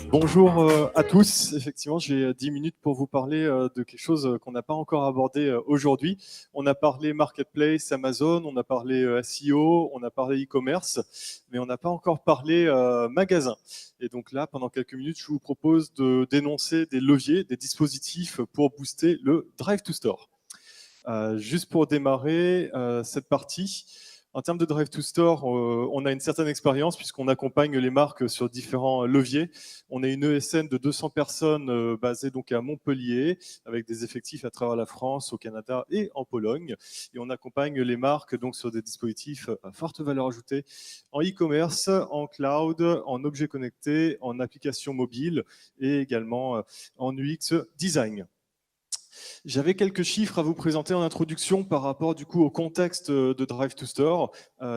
Bonjour à tous. Effectivement, j'ai 10 minutes pour vous parler de quelque chose qu'on n'a pas encore abordé aujourd'hui. On a parlé marketplace, Amazon, on a parlé SEO, on a parlé e-commerce, mais on n'a pas encore parlé magasin. Et donc là, pendant quelques minutes, je vous propose de dénoncer des leviers, des dispositifs pour booster le Drive to Store. Juste pour démarrer cette partie, en termes de Drive to Store, on a une certaine expérience puisqu'on accompagne les marques sur différents leviers. On est une ESN de 200 personnes basée donc à Montpellier, avec des effectifs à travers la France, au Canada et en Pologne. Et on accompagne les marques donc sur des dispositifs à forte valeur ajoutée en e-commerce, en cloud, en objets connectés, en applications mobiles et également en UX design. J'avais quelques chiffres à vous présenter en introduction par rapport du coup au contexte de Drive to Store,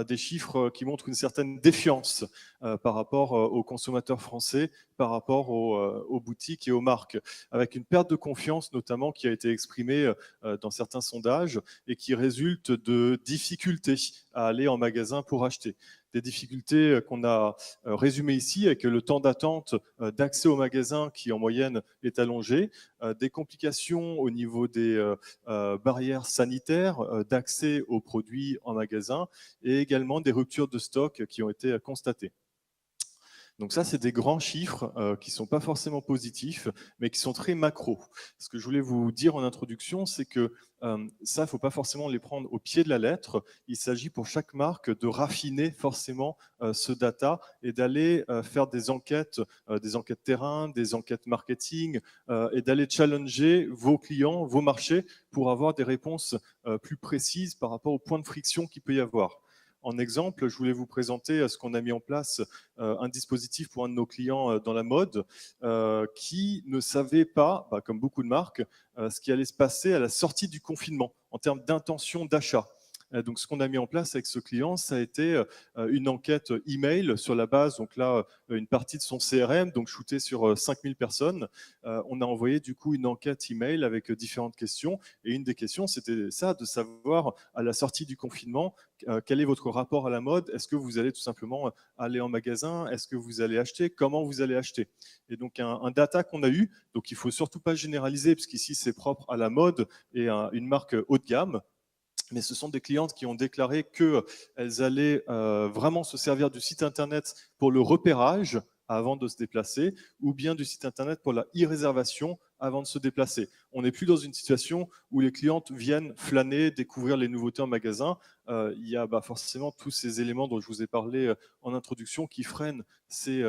des chiffres qui montrent une certaine défiance par rapport aux consommateurs français, par rapport aux boutiques et aux marques, avec une perte de confiance notamment qui a été exprimée dans certains sondages et qui résulte de difficultés à aller en magasin pour acheter. Des difficultés qu'on a résumées ici avec le temps d'attente d'accès au magasin qui en moyenne est allongé, des complications au niveau des barrières sanitaires d'accès aux produits en magasin et également des ruptures de stock qui ont été constatées. Donc ça, c'est des grands chiffres qui ne sont pas forcément positifs, mais qui sont très macro. Ce que je voulais vous dire en introduction, c'est que ça, il ne faut pas forcément les prendre au pied de la lettre. Il s'agit pour chaque marque de raffiner forcément ce data et d'aller faire des enquêtes terrain, des enquêtes marketing et d'aller challenger vos clients, vos marchés pour avoir des réponses plus précises par rapport aux points de friction qu'il peut y avoir. En exemple, je voulais vous présenter ce qu'on a mis en place, un dispositif pour un de nos clients dans la mode qui ne savait pas, comme beaucoup de marques, ce qui allait se passer à la sortie du confinement en termes d'intention d'achat. Donc, ce qu'on a mis en place avec ce client, ça a été une enquête email sur la base, donc là, une partie de son CRM, donc shooté sur 5000 personnes. On a envoyé du coup une enquête email avec différentes questions. Et une des questions, c'était ça, de savoir à la sortie du confinement, quel est votre rapport à la mode? Est-ce que vous allez tout simplement aller en magasin? Est-ce que vous allez acheter? Comment vous allez acheter? Et donc, un data qu'on a eu, donc il ne faut surtout pas généraliser, puisqu'ici, c'est propre à la mode et à une marque haut de gamme. Mais ce sont des clientes qui ont déclaré qu'elles allaient vraiment se servir du site Internet pour le repérage avant de se déplacer, ou bien du site Internet pour la e-réservation avant de se déplacer. On n'est plus dans une situation où les clientes viennent flâner, découvrir les nouveautés en magasin. Il y a forcément tous ces éléments dont je vous ai parlé en introduction qui freinent ces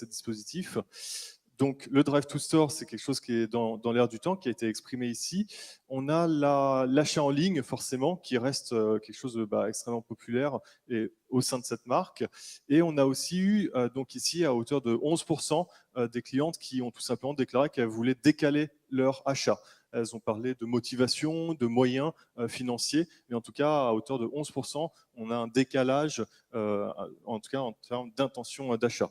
dispositifs. Donc, le Drive to Store, c'est quelque chose qui est dans l'air du temps, qui a été exprimé ici. On a l'achat en ligne, forcément, qui reste quelque chose de extrêmement populaire et au sein de cette marque. Et on a aussi eu, donc ici, à hauteur de 11%, des clientes qui ont tout simplement déclaré qu'elles voulaient décaler leur achat. Elles ont parlé de motivation, de moyens financiers, mais en tout cas, à hauteur de 11%, on a un décalage, en tout cas en termes d'intention d'achat.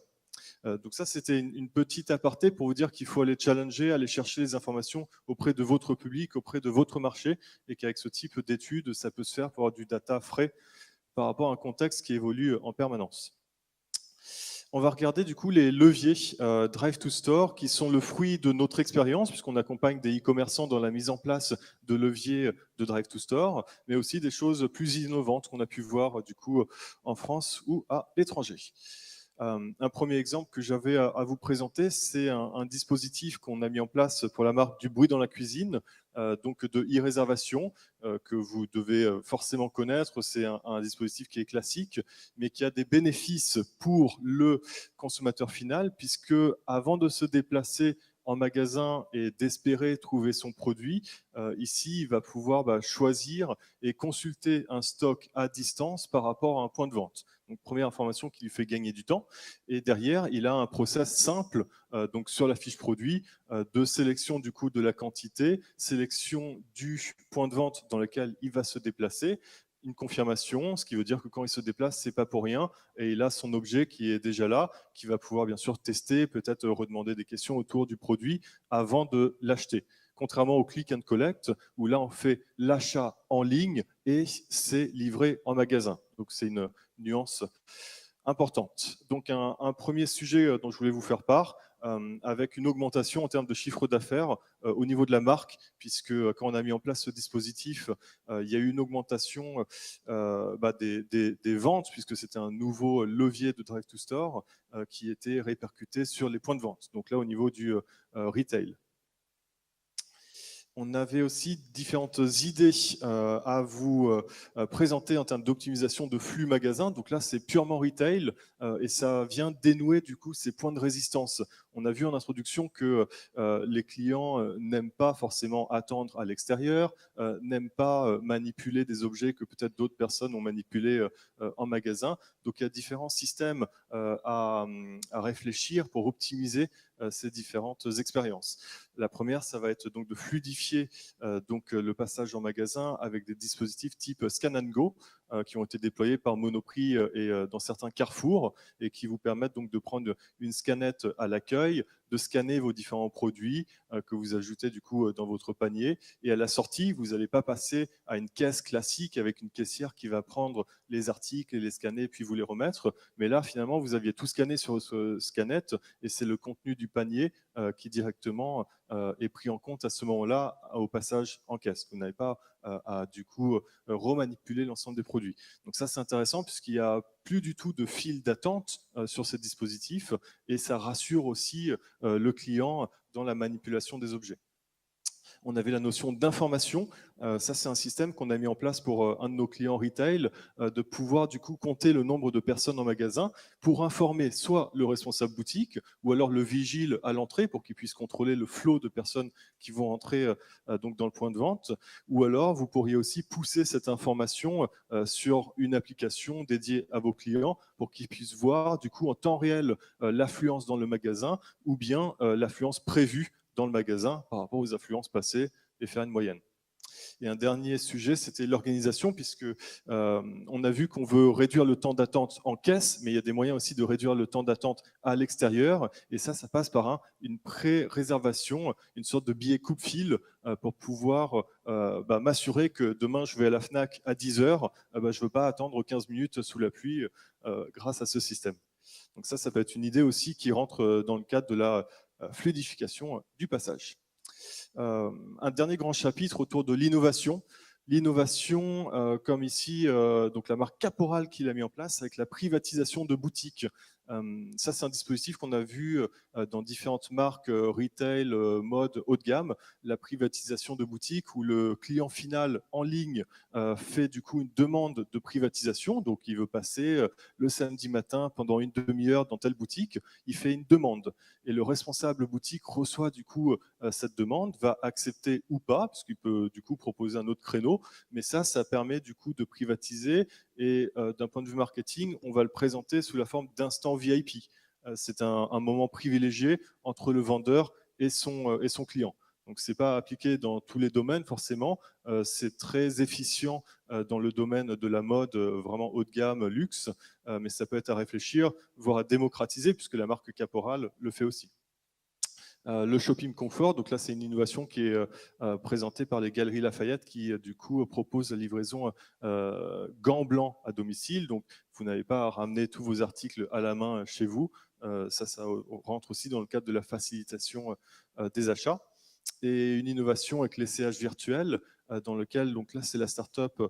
Donc ça, c'était une petite aparté pour vous dire qu'il faut aller challenger, aller chercher les informations auprès de votre public, auprès de votre marché, et qu'avec ce type d'études, ça peut se faire pour avoir du data frais par rapport à un contexte qui évolue en permanence. On va regarder du coup les leviers Drive to Store qui sont le fruit de notre expérience puisqu'on accompagne des e-commerçants dans la mise en place de leviers de Drive to Store, mais aussi des choses plus innovantes qu'on a pu voir du coup en France ou à l'étranger. Un premier exemple que j'avais à vous présenter, c'est un dispositif qu'on a mis en place pour la marque du bruit dans la cuisine, donc de e-réservation, que vous devez forcément connaître. C'est un dispositif qui est classique, mais qui a des bénéfices pour le consommateur final, puisque avant de se déplacer en magasin et d'espérer trouver son produit, ici, il va pouvoir choisir et consulter un stock à distance par rapport à un point de vente. Donc, première information qui lui fait gagner du temps. Et derrière, il a un process simple donc sur la fiche produit de sélection du coup de la quantité, sélection du point de vente dans lequel il va se déplacer, une confirmation, ce qui veut dire que quand il se déplace, c'est pas pour rien, et il a son objet qui est déjà là, qui va pouvoir bien sûr tester, peut-être redemander des questions autour du produit avant de l'acheter. Contrairement au click and collect, où là on fait l'achat en ligne et c'est livré en magasin. Donc c'est une nuance importante. Donc un premier sujet dont je voulais vous faire part, avec une augmentation en termes de chiffre d'affaires au niveau de la marque, puisque quand on a mis en place ce dispositif, il y a eu une augmentation des ventes, puisque c'était un nouveau levier de Drive to Store qui était répercuté sur les points de vente. Donc là, au niveau du retail. On avait aussi différentes idées à vous présenter en termes d'optimisation de flux magasin. Donc là, c'est purement retail et ça vient dénouer du coup ces points de résistance. On a vu en introduction que les clients n'aiment pas forcément attendre à l'extérieur, n'aiment pas manipuler des objets que peut-être d'autres personnes ont manipulés en magasin. Donc il y a différents systèmes à réfléchir pour optimiser ces différentes expériences. La première, ça va être donc de fluidifier le passage en magasin avec des dispositifs type Scan and Go qui ont été déployés par Monoprix et dans certains carrefours et qui vous permettent donc de prendre une scannette à l'accueil, de scanner vos différents produits que vous ajoutez du coup dans votre panier et à la sortie, vous n'allez pas passer à une caisse classique avec une caissière qui va prendre les articles et les scanner puis vous les remettre. Mais là, finalement, vous aviez tout scanné sur ce scannette et c'est le contenu du panier qui directement est pris en compte à ce moment-là au passage en caisse. Vous n'avez pas à du coup remanipuler l'ensemble des produits. Donc ça c'est intéressant puisqu'il n'y a plus du tout de file d'attente sur ces dispositifs et ça rassure aussi le client dans la manipulation des objets. On avait la notion d'information. Ça, c'est un système qu'on a mis en place pour un de nos clients retail, de pouvoir du coup compter le nombre de personnes en magasin pour informer soit le responsable boutique ou alors le vigile à l'entrée pour qu'il puisse contrôler le flot de personnes qui vont entrer donc dans le point de vente. Ou alors, vous pourriez aussi pousser cette information sur une application dédiée à vos clients pour qu'ils puissent voir du coup en temps réel l'affluence dans le magasin ou bien l'affluence prévue dans le magasin par rapport aux affluences passées et faire une moyenne. Et un dernier sujet, c'était l'organisation, puisque on a vu qu'on veut réduire le temps d'attente en caisse, mais il y a des moyens aussi de réduire le temps d'attente à l'extérieur. Et ça passe par une pré-réservation, une sorte de billet coupe-fil pour pouvoir m'assurer que demain, je vais à la FNAC à 10 heures, je ne veux pas attendre 15 minutes sous la pluie grâce à ce système. Donc ça peut être une idée aussi qui rentre dans le cadre de la fluidification du passage. Un dernier grand chapitre autour de l'innovation. L'innovation, comme ici, donc la marque Caporal qui l'a mis en place avec la privatisation de boutiques. Ça, c'est un dispositif qu'on a vu dans différentes marques retail, mode, haut de gamme. La privatisation de boutiques où le client final en ligne fait du coup une demande de privatisation. Donc, il veut passer le samedi matin pendant une demi-heure dans telle boutique. Il fait une demande et le responsable boutique reçoit du coup cette demande, va accepter ou pas, parce qu'il peut du coup proposer un autre créneau. Mais ça permet du coup de privatiser et d'un point de vue marketing, on va le présenter sous la forme d'instant VIP. C'est un moment privilégié entre le vendeur et son client. Donc, ce n'est pas appliqué dans tous les domaines forcément. C'est très efficient dans le domaine de la mode, vraiment haut de gamme, luxe, mais ça peut être à réfléchir, voire à démocratiser, puisque la marque Caporal le fait aussi. Le shopping comfort, donc là c'est une innovation qui est présentée par les Galeries Lafayette qui du coup propose la livraison gants blancs à domicile. Donc vous n'avez pas à ramener tous vos articles à la main chez vous. Ça rentre aussi dans le cadre de la facilitation des achats. Et une innovation avec les CH virtuels dans lequel, donc là c'est la start-up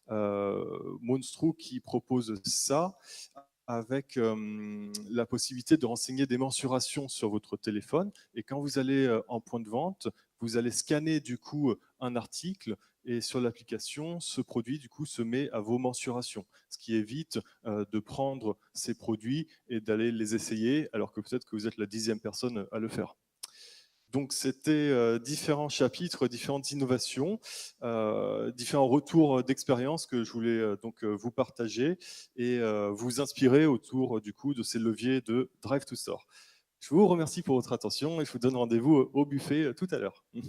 Monstro qui propose ça avec la possibilité de renseigner des mensurations sur votre téléphone. Et quand vous allez en point de vente, vous allez scanner du coup un article et sur l'application, ce produit du coup se met à vos mensurations, ce qui évite de prendre ces produits et d'aller les essayer alors que peut-être que vous êtes la 10e personne à le faire. Donc, c'était différents chapitres, différentes innovations, différents retours d'expérience que je voulais donc vous partager et vous inspirer autour du coup de ces leviers de Drive to Store. Je vous remercie pour votre attention et je vous donne rendez-vous au buffet tout à l'heure.